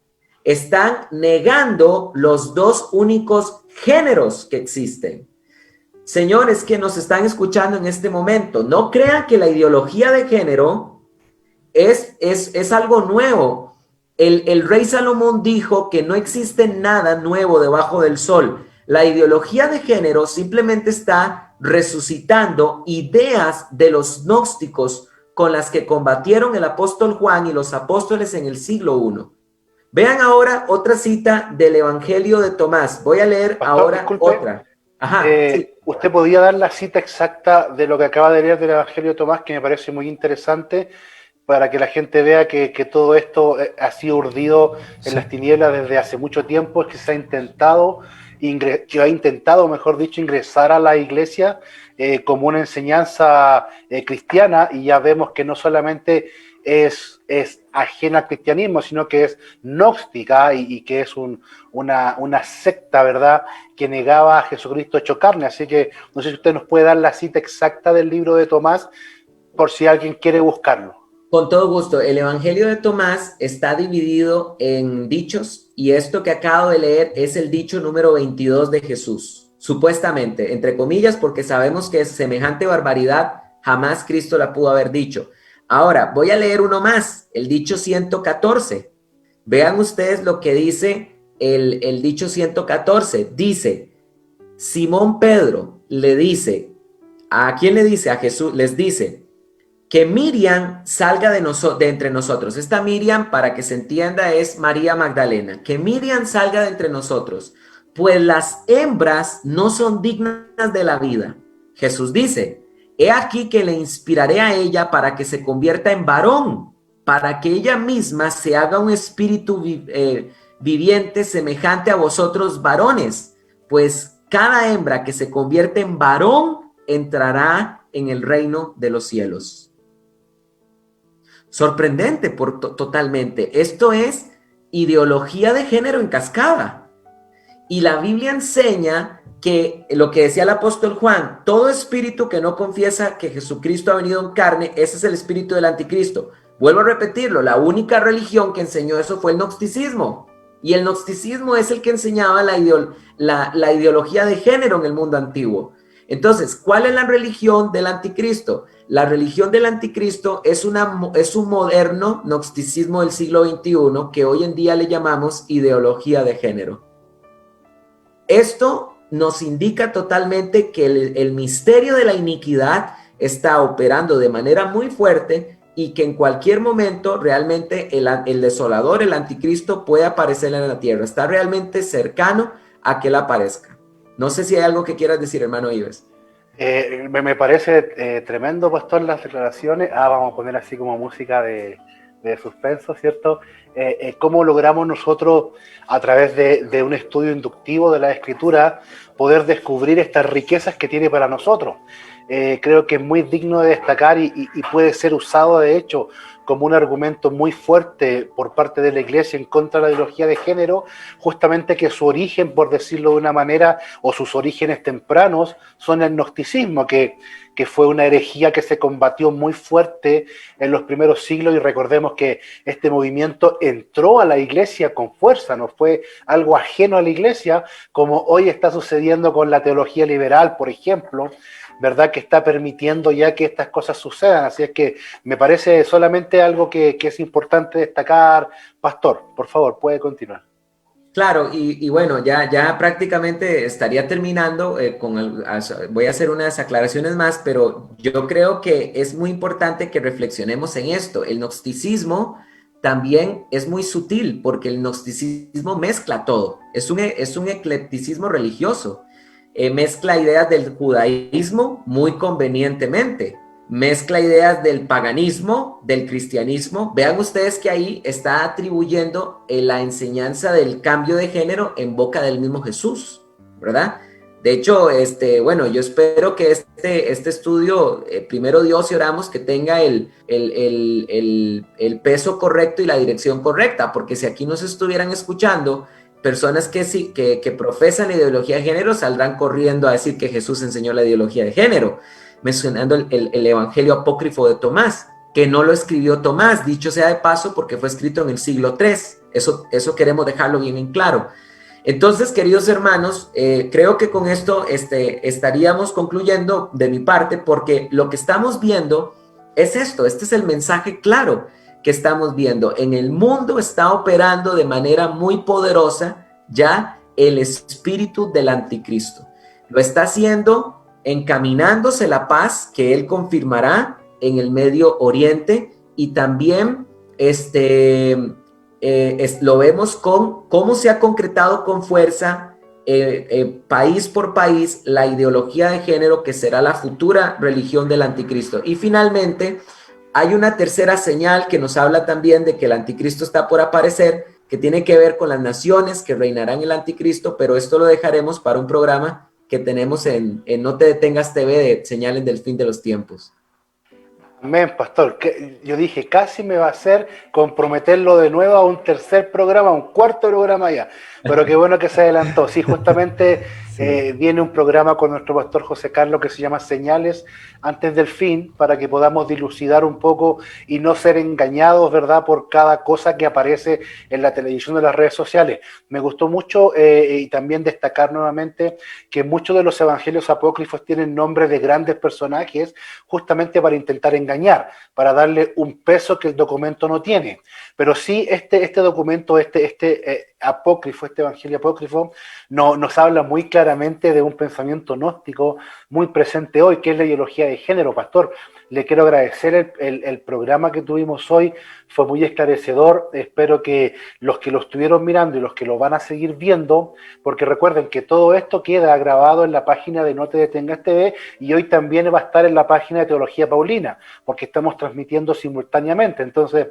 Están negando los dos únicos géneros que existen. Señores que nos están escuchando en este momento, no crean que la ideología de género es algo nuevo. El rey Salomón dijo que no existe nada nuevo debajo del sol. La ideología de género simplemente está resucitando ideas de los gnósticos con las que combatieron el apóstol Juan y los apóstoles en el siglo I. Vean ahora otra cita del Evangelio de Tomás. Voy a leer ahora disculpe. otra. Ajá, sí. ¿Usted podía dar la cita exacta de lo que acaba de leer del Evangelio de Tomás, que me parece muy interesante, para que la gente vea que todo esto ha sido urdido en las tinieblas desde hace mucho tiempo, es que se ha intentado, mejor dicho, ingresar a la iglesia como una enseñanza cristiana, y ya vemos que no solamente es ajena al cristianismo, sino que es gnóstica y que es una secta, ¿verdad?, que negaba a Jesucristo hecho carne. Así que no sé si usted nos puede dar la cita exacta del libro de Tomás, por si alguien quiere buscarlo. Con todo gusto. El Evangelio de Tomás está dividido en dichos y esto que acabo de leer es el dicho número 22 de Jesús, supuestamente, entre comillas, porque sabemos que semejante barbaridad jamás Cristo la pudo haber dicho. Ahora, voy a leer uno más, el dicho 114. Vean ustedes lo que dice el dicho 114. Dice, Simón Pedro le dice, ¿a quién le dice? A Jesús, les dice, que Miriam salga de entre nosotros. Esta Miriam, para que se entienda, es María Magdalena. Que Miriam salga de entre nosotros, pues las hembras no son dignas de la vida. Jesús dice, he aquí que le inspiraré a ella para que se convierta en varón, para que ella misma se haga un espíritu viviente semejante a vosotros varones, pues cada hembra que se convierte en varón entrará en el reino de los cielos. Sorprendente totalmente. Esto es ideología de género en cascada. Y la Biblia enseña que lo que decía el apóstol Juan, todo espíritu que no confiesa que Jesucristo ha venido en carne, ese es el espíritu del anticristo. Vuelvo a repetirlo, la única religión que enseñó eso fue el gnosticismo. Y el gnosticismo es el que enseñaba la ideología de género en el mundo antiguo. Entonces, ¿cuál es la religión del anticristo? La religión del anticristo es un moderno gnosticismo del siglo XXI que hoy en día le llamamos ideología de género. Esto nos indica totalmente que el misterio de la iniquidad está operando de manera muy fuerte y que en cualquier momento realmente el desolador, el anticristo, puede aparecer en la tierra. Está realmente cercano a que él aparezca. No sé si hay algo que quieras decir, hermano Ives. Me parece tremendo, pastor, las declaraciones. Vamos a poner así como música de suspenso, ¿cierto? ¿Cómo logramos nosotros, a través de un estudio inductivo de la Escritura, poder descubrir estas riquezas que tiene para nosotros? Creo que es muy digno de destacar y puede ser usado, de hecho, como un argumento muy fuerte por parte de la Iglesia en contra de la ideología de género, justamente que su origen, por decirlo de una manera, o sus orígenes tempranos, son el gnosticismo, que fue una herejía que se combatió muy fuerte en los primeros siglos, y recordemos que este movimiento entró a la Iglesia con fuerza, no fue algo ajeno a la Iglesia, como hoy está sucediendo con la teología liberal, por ejemplo, ¿verdad? Que está permitiendo ya que estas cosas sucedan. Así es que me parece solamente algo que es importante destacar. Pastor, por favor, puede continuar. Claro, y bueno, ya prácticamente estaría terminando, voy a hacer unas aclaraciones más, pero yo creo que es muy importante que reflexionemos en esto. El gnosticismo también es muy sutil porque el gnosticismo mezcla todo, es un eclecticismo religioso. Mezcla ideas del judaísmo muy convenientemente, mezcla ideas del paganismo, del cristianismo. Vean ustedes que ahí está atribuyendo la enseñanza del cambio de género en boca del mismo Jesús, ¿verdad? De hecho, bueno, yo espero que este estudio, primero Dios y oramos que tenga el peso correcto y la dirección correcta, porque si aquí nos estuvieran escuchando personas que profesan la ideología de género, saldrán corriendo a decir que Jesús enseñó la ideología de género, mencionando el evangelio apócrifo de Tomás, que no lo escribió Tomás, dicho sea de paso, porque fue escrito en el siglo III. Eso queremos dejarlo bien en claro. Entonces, queridos hermanos, creo que con esto estaríamos concluyendo de mi parte, porque lo que estamos viendo es esto. Este es el mensaje claro que estamos viendo. En el mundo está operando de manera muy poderosa ya el espíritu del anticristo. Lo está haciendo encaminándose la paz que él confirmará en el Medio Oriente, y también lo vemos con cómo se ha concretado con fuerza país por país la ideología de género que será la futura religión del anticristo. Y finalmente hay una tercera señal que nos habla también de que el anticristo está por aparecer, que tiene que ver con las naciones que reinarán el anticristo, pero esto lo dejaremos para un programa que tenemos en No Te Detengas TV de Señales del Fin de los Tiempos. Amén, pastor. Yo dije, casi me va a hacer comprometerlo de nuevo a un tercer programa, un cuarto programa ya. Pero qué bueno que se adelantó. Sí, justamente sí. Viene un programa con nuestro pastor José Carlos que se llama Señales antes del fin, para que podamos dilucidar un poco y no ser engañados, ¿verdad?, por cada cosa que aparece en la televisión de las redes sociales. Me gustó mucho y también destacar nuevamente que muchos de los evangelios apócrifos tienen nombres de grandes personajes, justamente para intentar engañar, para darle un peso que el documento no tiene. Pero sí, este documento, apócrifo, este evangelio apócrifo, nos habla muy claramente de un pensamiento gnóstico muy presente hoy, que es la ideología de género, pastor. Le quiero agradecer el programa que tuvimos hoy, fue muy esclarecedor. Espero que los que lo estuvieron mirando y los que lo van a seguir viendo, porque recuerden que todo esto queda grabado en la página de No Te Detengas TV y hoy también va a estar en la página de Teología Paulina, porque estamos transmitiendo simultáneamente. Entonces,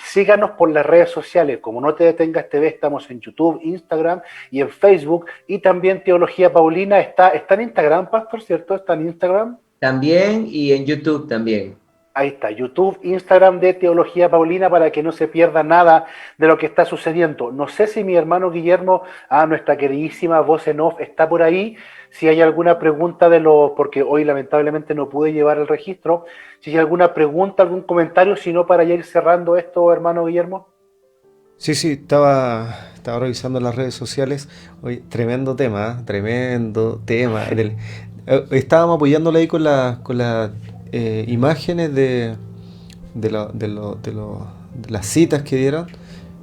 síganos por las redes sociales, como No Te Detengas TV, estamos en YouTube, Instagram y en Facebook, y también Teología Paulina está en Instagram, Pastor, ¿cierto? Está en Instagram. También y en YouTube también. Ahí está, YouTube, Instagram de Teología Paulina, para que no se pierda nada de lo que está sucediendo. No sé si mi hermano Guillermo, nuestra queridísima voz en off, está por ahí. Si hay alguna pregunta porque hoy lamentablemente no pude llevar el registro, si hay alguna pregunta, algún comentario, si no, para ya ir cerrando esto, hermano Guillermo. Sí, estaba revisando las redes sociales. Oye, tremendo tema, ¿eh? Tremendo tema. Estábamos apoyándole ahí con las imágenes de las citas que dieron.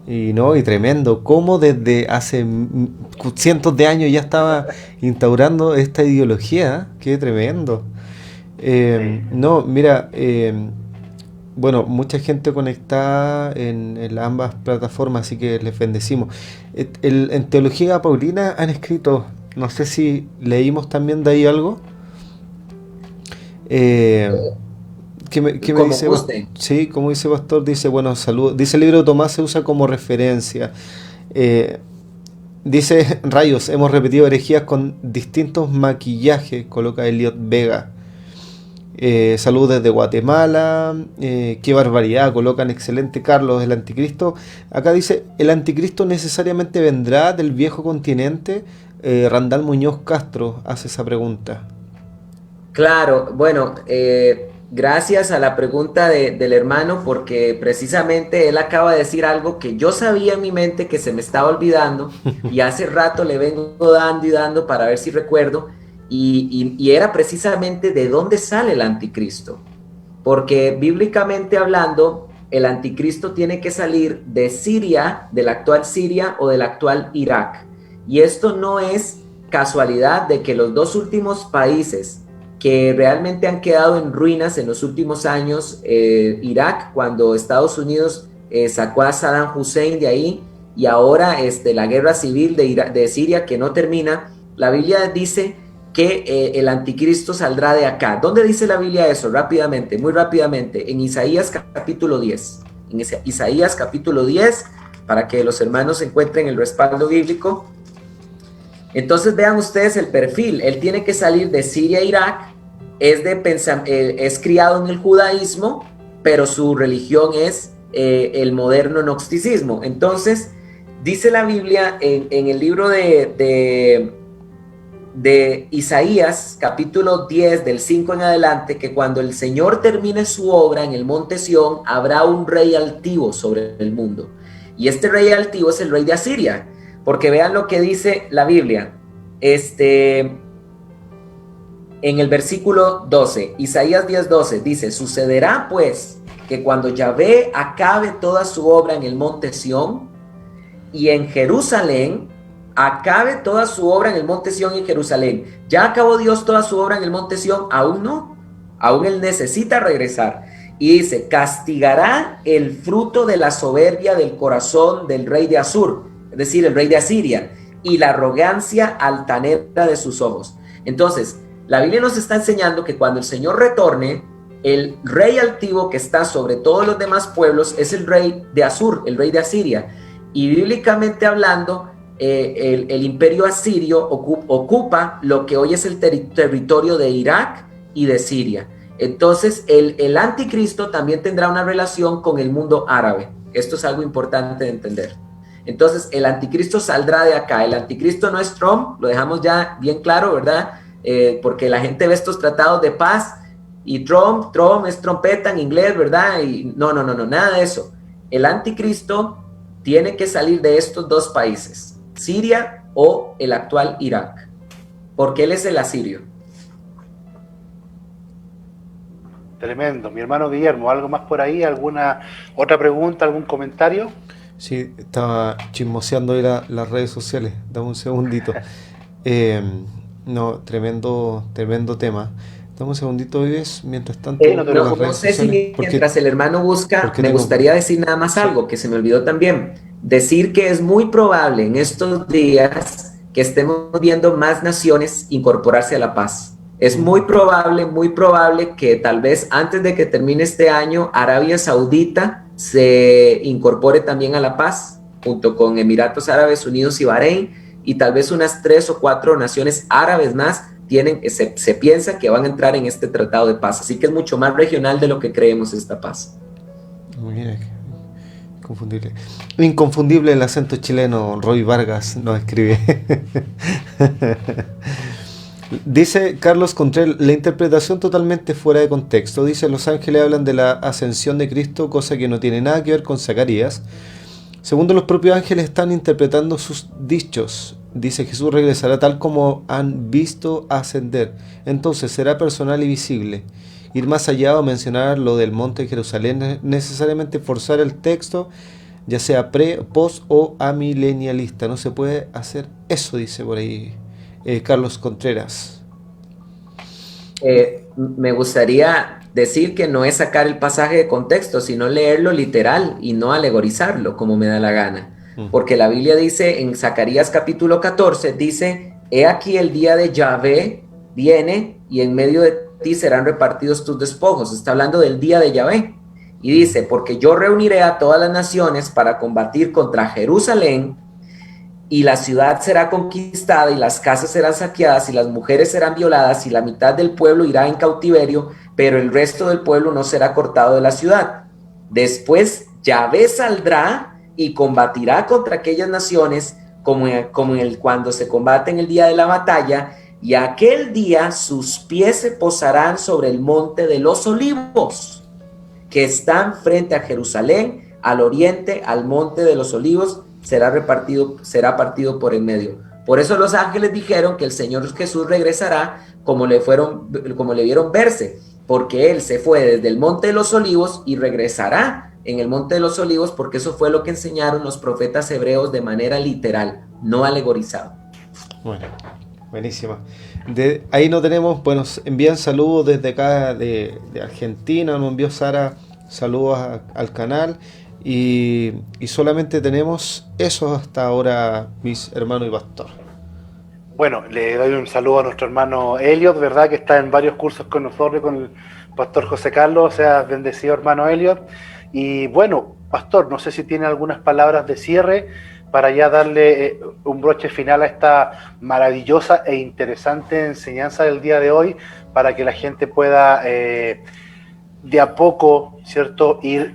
Y tremendo, cómo desde hace cientos de años ya estaba instaurando esta ideología, ¿eh? Qué tremendo. Mira, bueno, mucha gente conectada en ambas plataformas, así que les bendecimos. En Teología Paulina han escrito, no sé si leímos también de ahí algo. ¿Qué me dice? Sí, como dice Pastor, dice, bueno, salud. Dice el libro de Tomás se usa como referencia. Dice, rayos, hemos repetido herejías con distintos maquillajes, coloca Elliot Vega. Salud desde Guatemala. Qué barbaridad, colocan excelente Carlos, el anticristo. Acá dice, el anticristo necesariamente vendrá del viejo continente. Randall Muñoz Castro hace esa pregunta. Claro, bueno, gracias a la pregunta del hermano, porque precisamente él acaba de decir algo que yo sabía en mi mente que se me estaba olvidando y hace rato le vengo dando y dando para ver si recuerdo, y era precisamente de dónde sale el anticristo, porque bíblicamente hablando, el anticristo tiene que salir de Siria, de la actual Siria o del actual Irak, y esto no es casualidad de que los dos últimos países que realmente han quedado en ruinas en los últimos años, Irak, cuando Estados Unidos sacó a Saddam Hussein de ahí, y ahora la guerra civil de Siria que no termina, la Biblia dice que el anticristo saldrá de acá. ¿Dónde dice la Biblia eso? Rápidamente, muy rápidamente, en Isaías capítulo 10. En Isaías capítulo 10, para que los hermanos encuentren el respaldo bíblico. Entonces vean ustedes el perfil. Él tiene que salir de Siria e Irak, es criado en el judaísmo, pero su religión es el moderno gnosticismo. Entonces dice la Biblia en el libro de Isaías capítulo 10 del 5 en adelante, que cuando el Señor termine su obra en el monte Sión, habrá un rey altivo sobre el mundo, y este rey altivo es el rey de Asiria. Porque vean lo que dice la Biblia, en el versículo 12, Isaías 10:12, dice, sucederá pues que cuando Yahvé acabe toda su obra en el monte Sión y en Jerusalén, acabe toda su obra en el monte Sión y en Jerusalén. ¿Ya acabó Dios toda su obra en el monte Sión? Aún no, aún Él necesita regresar. Y dice, castigará el fruto de la soberbia del corazón del rey de Asur, es decir, el rey de Asiria, y la arrogancia altanera de sus ojos. Entonces, la Biblia nos está enseñando que cuando el Señor retorne, el rey altivo que está sobre todos los demás pueblos es el rey de Asur, el rey de Asiria. Y bíblicamente hablando, el imperio asirio ocupa lo que hoy es el territorio de Irak y de Siria. Entonces, el anticristo también tendrá una relación con el mundo árabe. Esto es algo importante de entender. Entonces, el anticristo saldrá de acá. El anticristo no es Trump, lo dejamos ya bien claro, ¿verdad? Porque la gente ve estos tratados de paz y Trump es trompeta en inglés, ¿verdad? Y no, nada de eso. El anticristo tiene que salir de estos dos países, Siria o el actual Irak, porque él es el asirio. Tremendo. Mi hermano Guillermo, ¿algo más por ahí? ¿Alguna otra pregunta, algún comentario? Sí, estaba chismoseando ahí las redes sociales. Dame un segundito. No, tremendo tema. Dame un segundito, Vives, mientras tanto. No sé si mientras el hermano busca, me gustaría decir nada más algo que se me olvidó también. Decir que es muy probable en estos días que estemos viendo más naciones incorporarse a la paz. Es muy probable que tal vez antes de que termine este año, Arabia Saudita se incorpore también a la paz, junto con Emiratos Árabes Unidos y Bahrein, y tal vez unas 3 o 4 naciones árabes más se piensa que van a entrar en este tratado de paz. Así que es mucho más regional de lo que creemos esta paz. Mira, inconfundible. Inconfundible el acento chileno, Roy Vargas nos escribe. Dice Carlos Contreras, la interpretación totalmente fuera de contexto. Dice, los ángeles hablan de la ascensión de Cristo, cosa que no tiene nada que ver con Zacarías. Segundo, los propios ángeles están interpretando sus dichos. Dice, Jesús regresará tal como han visto ascender. Entonces, será personal y visible. Ir más allá o mencionar lo del monte de Jerusalén, necesariamente forzar el texto, ya sea pre, post o amilenialista. No se puede hacer eso, dice por ahí Carlos Contreras. Me gustaría decir que no es sacar el pasaje de contexto, sino leerlo literal y no alegorizarlo como me da la gana. Porque la Biblia dice en Zacarías capítulo 14, dice, he aquí el día de Yahvé viene y en medio de ti serán repartidos tus despojos. Está hablando del día de Yahvé. Y dice, porque yo reuniré a todas las naciones para combatir contra Jerusalén, y la ciudad será conquistada, y las casas serán saqueadas, y las mujeres serán violadas, y la mitad del pueblo irá en cautiverio, pero el resto del pueblo no será cortado de la ciudad. Después Yahvé saldrá y combatirá contra aquellas naciones, como cuando se combate en el día de la batalla, y aquel día sus pies se posarán sobre el monte de los olivos, que están frente a Jerusalén, al oriente, al monte de los olivos, será partido por en medio. Por eso los ángeles dijeron que el Señor Jesús regresará como le vieron verse, porque Él se fue desde el monte de los olivos y regresará en el monte de los olivos, porque eso fue lo que enseñaron los profetas hebreos de manera literal, no alegorizado. Bueno, buenísima. Ahí no tenemos, bueno, envían saludos desde acá de Argentina, nos envió Sara saludos al canal. Y solamente tenemos eso hasta ahora, mis hermanos y pastor. Bueno, le doy un saludo a nuestro hermano Elliot, ¿verdad? Que está en varios cursos con nosotros, con el pastor José Carlos. O sea, bendecido hermano Elliot. Y bueno, pastor, no sé si tiene algunas palabras de cierre para ya darle un broche final a esta maravillosa e interesante enseñanza del día de hoy, para que la gente pueda de a poco, ¿cierto?, ir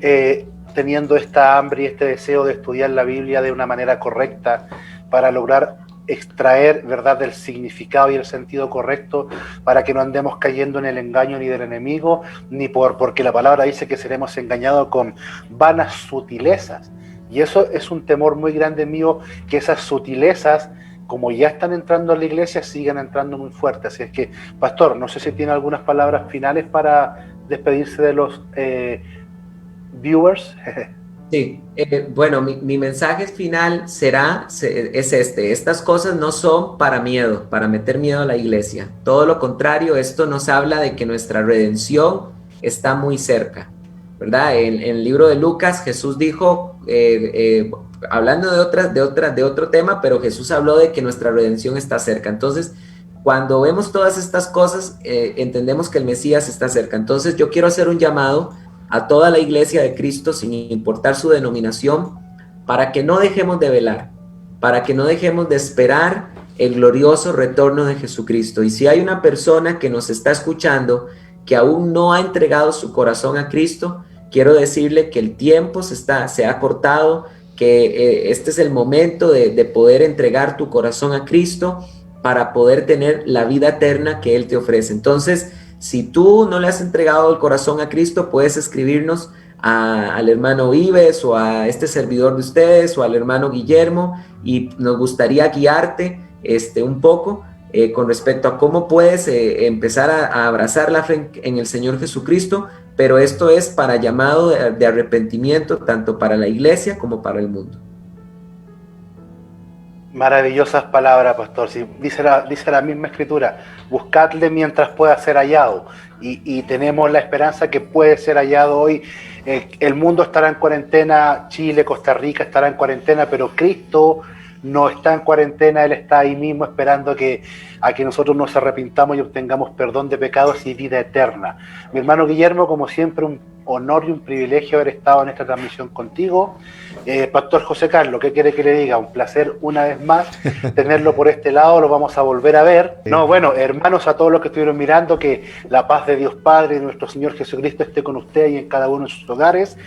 teniendo esta hambre y este deseo de estudiar la Biblia de una manera correcta para lograr extraer, ¿verdad?, del significado y el sentido correcto, para que no andemos cayendo en el engaño ni del enemigo, ni porque la palabra dice que seremos engañados con vanas sutilezas. Y eso es un temor muy grande mío, que esas sutilezas, como ya están entrando a la iglesia, sigan entrando muy fuerte. Así es que, pastor, no sé si tiene algunas palabras finales para despedirse de los viewers. Sí, bueno, mi mensaje final es este: estas cosas no son para miedo, para meter miedo a la iglesia. Todo lo contrario, esto nos habla de que nuestra redención está muy cerca, ¿verdad? En el libro de Lucas, Jesús dijo, hablando de otro tema, pero Jesús habló de que nuestra redención está cerca. Entonces, cuando vemos todas estas cosas, entendemos que el Mesías está cerca. Entonces, yo quiero hacer un llamado a toda la iglesia de Cristo, sin importar su denominación, para que no dejemos de velar, para que no dejemos de esperar el glorioso retorno de Jesucristo. Y si hay una persona que nos está escuchando que aún no ha entregado su corazón a Cristo, quiero decirle que el tiempo se ha cortado, que este es el momento de poder entregar tu corazón a Cristo para poder tener la vida eterna que Él te ofrece. Entonces, si tú no le has entregado el corazón a Cristo, puedes escribirnos al hermano Ives o a este servidor de ustedes o al hermano Guillermo, y nos gustaría guiarte un poco con respecto a cómo puedes empezar a abrazar la fe en el Señor Jesucristo, pero esto es para llamado de arrepentimiento tanto para la iglesia como para el mundo. Maravillosas palabras, pastor. Sí, dice la misma escritura, buscadle mientras pueda ser hallado. Y tenemos la esperanza que puede ser hallado hoy. El mundo estará en cuarentena, Chile, Costa Rica estará en cuarentena, pero Cristo no está en cuarentena, Él está ahí mismo esperando a que nosotros nos arrepintamos y obtengamos perdón de pecados y vida eterna. Mi hermano Guillermo, como siempre, un honor y un privilegio haber estado en esta transmisión contigo. Pastor José Carlos, ¿qué quiere que le diga? Un placer una vez más tenerlo por este lado, lo vamos a volver a ver. No, bueno, hermanos, a todos los que estuvieron mirando, que la paz de Dios Padre y de nuestro Señor Jesucristo esté con ustedes y en cada uno de sus hogares.